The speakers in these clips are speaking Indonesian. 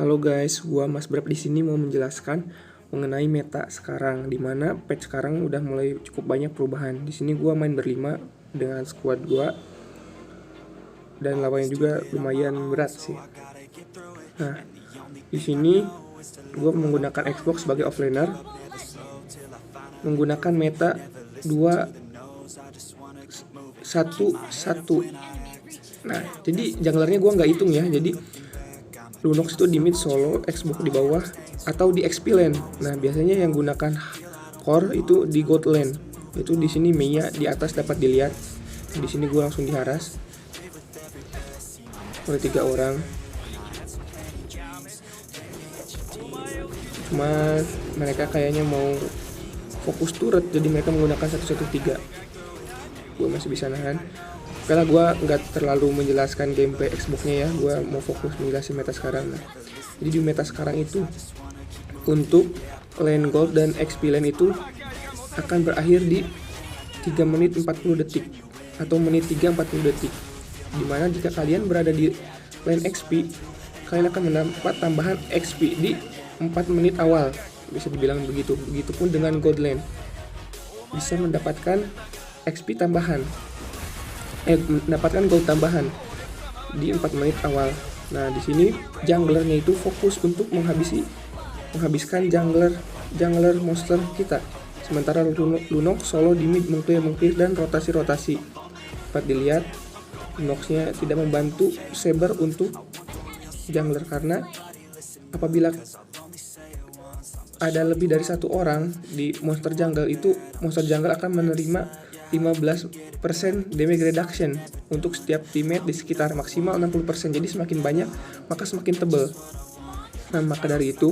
Halo guys, gua Mas Brab di sini mau menjelaskan mengenai meta sekarang, di mana patch sekarang udah mulai cukup banyak perubahan. Di sini gua main berlima dengan squad gua dan lawannya juga lumayan berat sih. Nah, di sini gua menggunakan Xbox sebagai offlaner, menggunakan meta 2-1-1. Nah, jadi junglernya gua nggak hitung ya. Jadi Lunox itu di mid solo, Xbox di bawah, atau di XP lane. Nah, biasanya yang gunakan core itu di gold lane. Itu di sini Mia di atas dapat dilihat. Di sini gue langsung diharas oleh 3 orang. Cuma mereka kayaknya mau fokus turret, jadi mereka menggunakan 113. Gue masih bisa nahan. Oke lah, gue nggak terlalu menjelaskan gameplay Xbox-nya ya, gue mau fokus menjelaskan meta sekarang. Nah, jadi di meta sekarang itu untuk lane gold dan XP lane itu akan berakhir di 3 menit 40 detik atau menit 3:40 detik, dimana jika kalian berada di lane XP, kalian akan mendapat tambahan XP di 4 menit awal, bisa dibilang begitu. Begitupun dengan gold lane, bisa mendapatkan XP tambahan, mendapatkan gold tambahan di 4 menit awal. Nah, di sini junglernya itu fokus untuk menghabiskan jungler monster kita. Sementara Lunox solo di mid mengclear dan rotasi. Dapat dilihat Lunoxnya tidak membantu Saber untuk jungler, karena apabila ada lebih dari satu orang di monster jungle itu, monster jungle akan menerima 15% damage reduction untuk setiap teammate di sekitar, maksimal 60%. Jadi semakin banyak maka semakin tebal. Nah, maka dari itu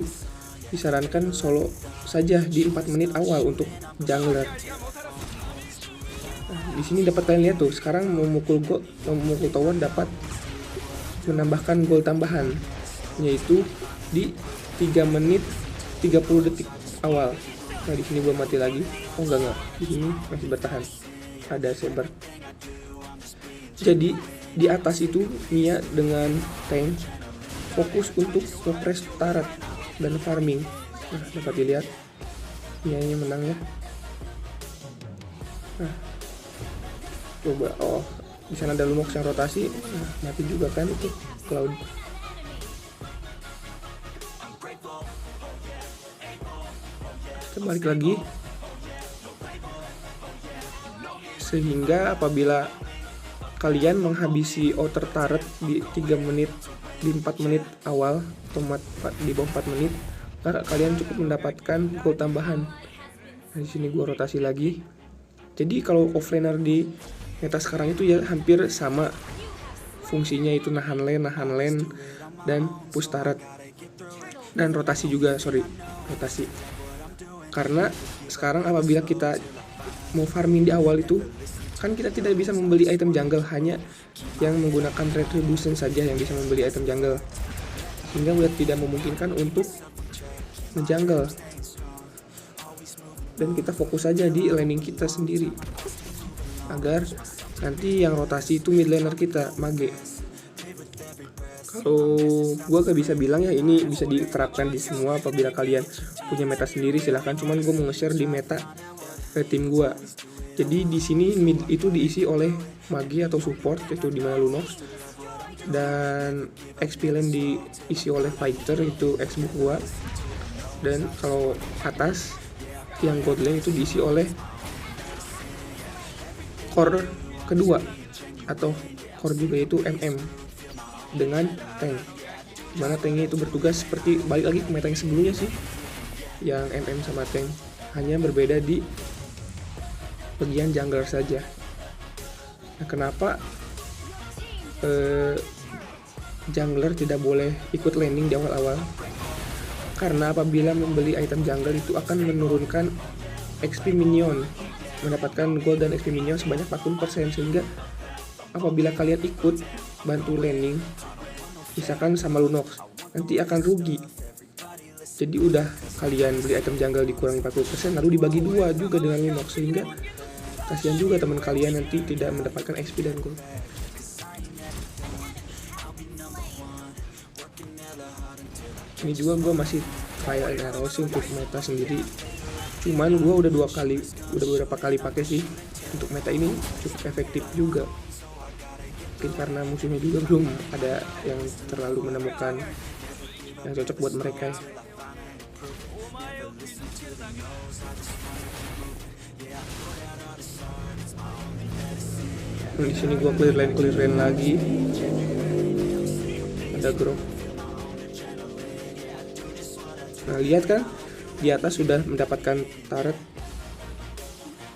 disarankan solo saja di 4 menit awal untuk jungler. Nah, di sini dapat kalian lihat tuh, sekarang memukul tower dapat menambahkan gol tambahan, yaitu di 3 menit 30 detik awal. Nah, di sini gua mati lagi. Oh enggak, di sini masih bertahan. Ada Saber. Jadi di atas itu Mia dengan tank fokus untuk nge-press turret dan farming. Nah, dapat dilihat Mia-nya menang ya. Nah, coba, oh di sana ada Lunox yang rotasi. Nah, mati juga kan itu Cloud. Kita balik lagi, sehingga apabila kalian menghabisi outer turret di 3 menit, di 4 menit awal atau di bawah 4 menit, kalian cukup mendapatkan gold tambahan. Nah, di sini gua rotasi lagi. Jadi kalau offlaner di meta sekarang itu ya hampir sama fungsinya, itu nahan lane dan push turret dan rotasi juga, rotasi. Karena sekarang apabila kita mau farming di awal itu kan kita tidak bisa membeli item jungle, hanya yang menggunakan retribution saja yang bisa membeli item jungle, sehingga udah tidak memungkinkan untuk ngejungle, dan kita fokus saja di laning kita sendiri agar nanti yang rotasi itu mid laner kita, Mage. Kalau gue gak bisa bilang ya ini bisa diterapkan di semua. Apabila kalian punya meta sendiri silahkan, cuman gue mau nge-share di meta tim gue. Jadi di sini mid itu diisi oleh Mage atau support, itu dimana Lunox, dan XP lane diisi oleh fighter, itu Xbox gua. Dan kalau atas yang gold lane itu diisi oleh core kedua atau core juga, yaitu MM dengan tank, dimana tanknya itu bertugas seperti balik lagi ke meta yang sebelumnya sih, yang MM sama tank, hanya berbeda di bagian jungler saja. Nah, kenapa jungler tidak boleh ikut laning di awal-awal? Karena apabila membeli item jungle itu akan menurunkan XP minion, mendapatkan gold dan XP minion sebanyak 40%, sehingga apabila kalian ikut bantu laning misalkan sama Lunox, nanti akan rugi. Jadi udah kalian beli item jungle dikurangi 40%, lalu dibagi 2 juga dengan Lunox, sehingga kasihan juga teman kalian nanti tidak mendapatkan XP dan gold. Ini juga gue masih trial and error sih untuk meta sendiri. Cuman gue udah beberapa kali pakai sih. Untuk meta ini cukup efektif juga. Mungkin karena musuhnya juga belum ada yang terlalu menemukan yang cocok buat mereka. Di sini gue clear lane lagi. Ada Grok. Nah, lihat kan di atas sudah mendapatkan turret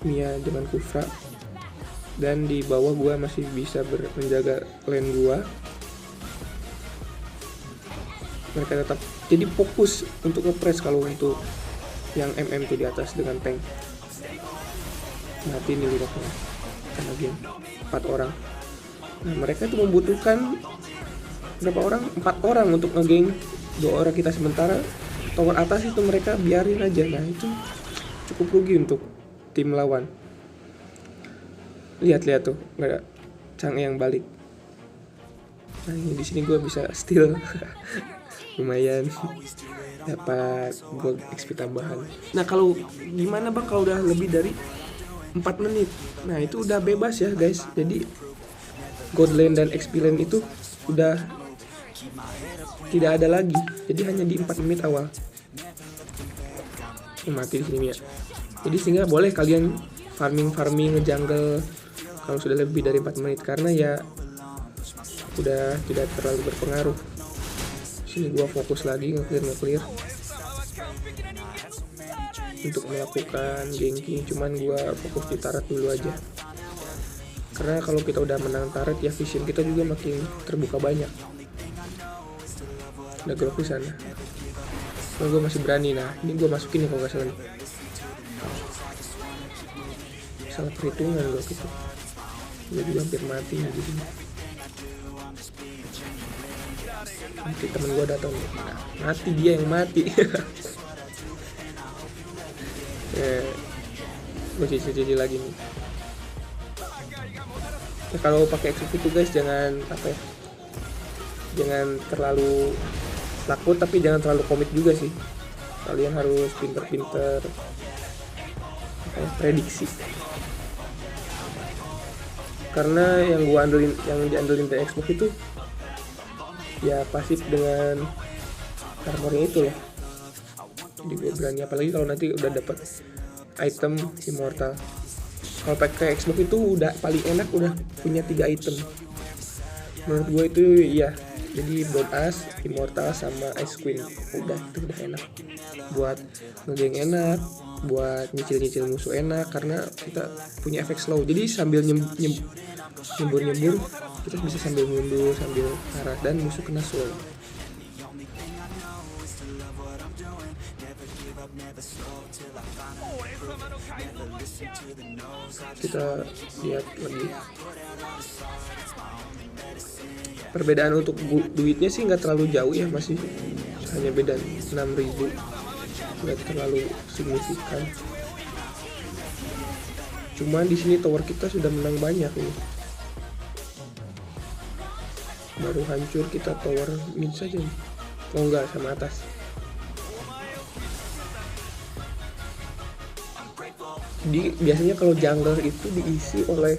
Mia dengan Kufra, dan di bawah gue masih bisa menjaga lane gue. Mereka tetap jadi fokus untuk nge-press. Kalau untuk yang MM tuh di atas dengan tank mati nih Liroknya karena game 4 orang. Nah, mereka itu membutuhkan berapa orang? 4 orang untuk nge-gank 2 orang kita, sementara tower atas itu mereka biarin aja. Nah, itu cukup rugi untuk tim lawan. Lihat tuh, nggak ada Chang'e yang balik. Nah, ini di sini gue bisa steal lumayan dapat gold XP tambahan. Nah, kalau gimana bang kalau udah lebih dari 4 menit? Nah, itu udah bebas ya guys. Jadi gold lane dan XP lane itu udah tidak ada lagi. Jadi hanya di 4 menit awal. Mati di sini ya. Jadi sehingga boleh kalian farming nge-jungle kalau sudah lebih dari 4 menit, karena ya udah tidak terlalu berpengaruh. Sini gua fokus lagi nge-clear untuk melakukan ganking. Cuman gua fokus di turret dulu aja, karena kalau kita udah menang turret ya vision kita juga makin terbuka banyak. Ada Grok di sana. Nah, gue masih berani. Nah, ini gue masukin nih kalau gak salah nih. Salah perhitungan gue gitu. Gue juga hampir mati nih gitu. Nanti temen gue datang nih. Nah, mati, dia yang mati. Gue cici lagi nih. Nah, kalau pakai execute itu guys, jangan jangan terlalu takut, tapi jangan terlalu komit juga sih. Kalian harus pinter-pinter prediksi, karena yang diandelin di Xbox itu ya pasif dengan armornya itu ya. Jadi gue berani, apalagi kalau nanti udah dapat item immortal. Kalau pakai Xbox itu udah paling enak, udah punya 3 item menurut gue itu ya. Jadi Blood Ash, Immortal, sama Ice Queen. Udah, itu udah enak. Buat ngegeng enak, buat nyicil musuh enak, karena kita punya efek slow. Jadi sambil nyembur, kita bisa sambil mundur, sambil arah, dan musuh kena slow. Kita lihat lagi. Perbedaan untuk duitnya sih nggak terlalu jauh ya, masih hanya beda 6.000, nggak terlalu signifikan. Cuman di sini tower kita sudah menang banyak nih. Baru hancur kita tower mid saja nih. Oh enggak, sama atas. Jadi biasanya kalau jungler itu diisi oleh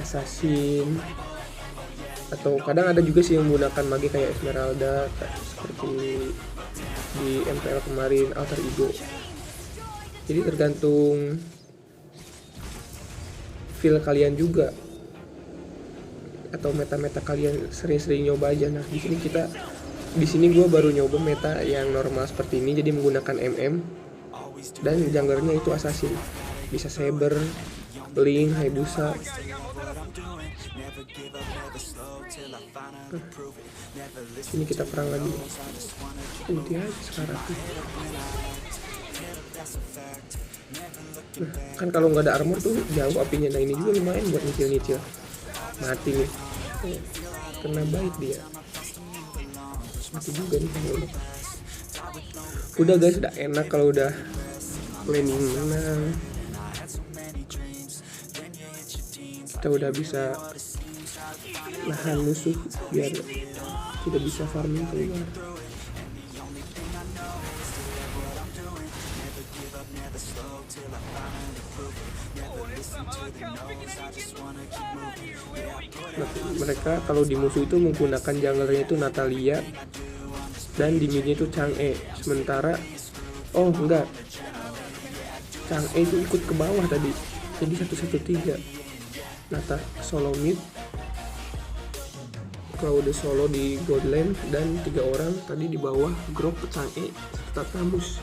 assassin, atau kadang ada juga sih yang menggunakan mage kayak Esmeralda, seperti di MPL kemarin Alter Ego. Jadi tergantung feel kalian juga, atau meta kalian sering-sering nyoba aja. Nah, di sini gue baru nyoba meta yang normal seperti ini, jadi menggunakan MM, dan junglernya itu assassin, bisa Saber, Link, Hayabusa. Ini kita perang lagi. Ulti aja sekarang. Nah, kan kalau nggak ada armor tuh jauh apinya. Nah, ini juga lumayan buat nyicil. Mati nih. Kena bait dia. Mati juga nih kalau udah guys, udah enak kalau udah planning menang. Kita udah bisa nahan musuh biar tidak bisa farming keluar. Mereka kalau di musuh itu menggunakan junglernya itu Natalia dan di midnya itu Chang'e. Sementara enggak, Chang'e itu ikut ke bawah tadi, jadi 1-1-3. Nata solo mid, Claude solo di gold lane, dan 3 orang tadi di bawah Grok, Chang'e, serta Tamus.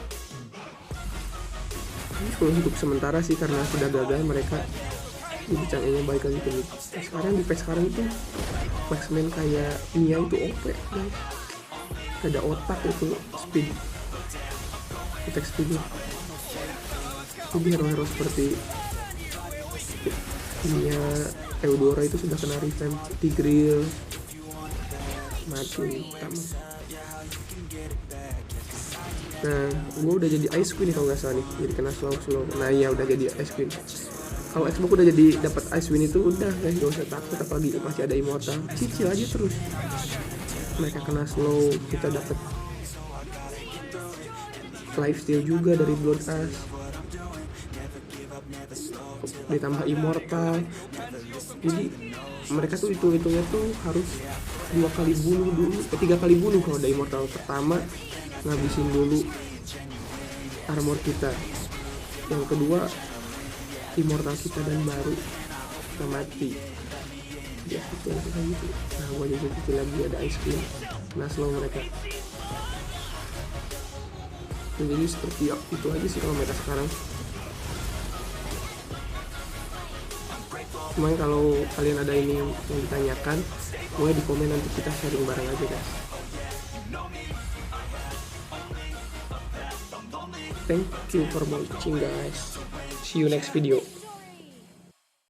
Untuk sementara sih karena sudah gagal mereka, jadi Chang'e-nya balik lagi ke mid. Sekarang di patch sekarang itu marksman kayak Mia itu OP guys, gak ada otak itu speed, attack speednya. Jadi hero-hero seperti Mia, Eudora itu sudah kena revamp, Tigreal mati Tamus. Nah, gue udah jadi Ice Queen kalau nggak salah nih, jadi kena slow. Nah iya, udah jadi Ice Queen. Kalau Xbox udah jadi dapat Ice Queen itu udah guys, gak usah takut, apalagi masih ada Immortal, cicil aja terus. Mereka kena slow, kita dapat lifesteal juga dari Blood Ash, ditambah Immortal. Jadi mereka tuh hitungnya tuh harus 3 kali bunuh kalau ada Immortal. Pertama ngabisin dulu armor kita, yang kedua Immortal kita, dan baru kita mati. Ya gitu. Nah gua jadi kecil lagi ada Ice Queen, nah slow mereka. Jadi seperti itu aja sih kalau mereka sekarang. Cuman kalau kalian ada ini yang ditanyakan, boleh di komen, nanti kita sharing bareng aja guys. Thank you for watching guys. See you next video.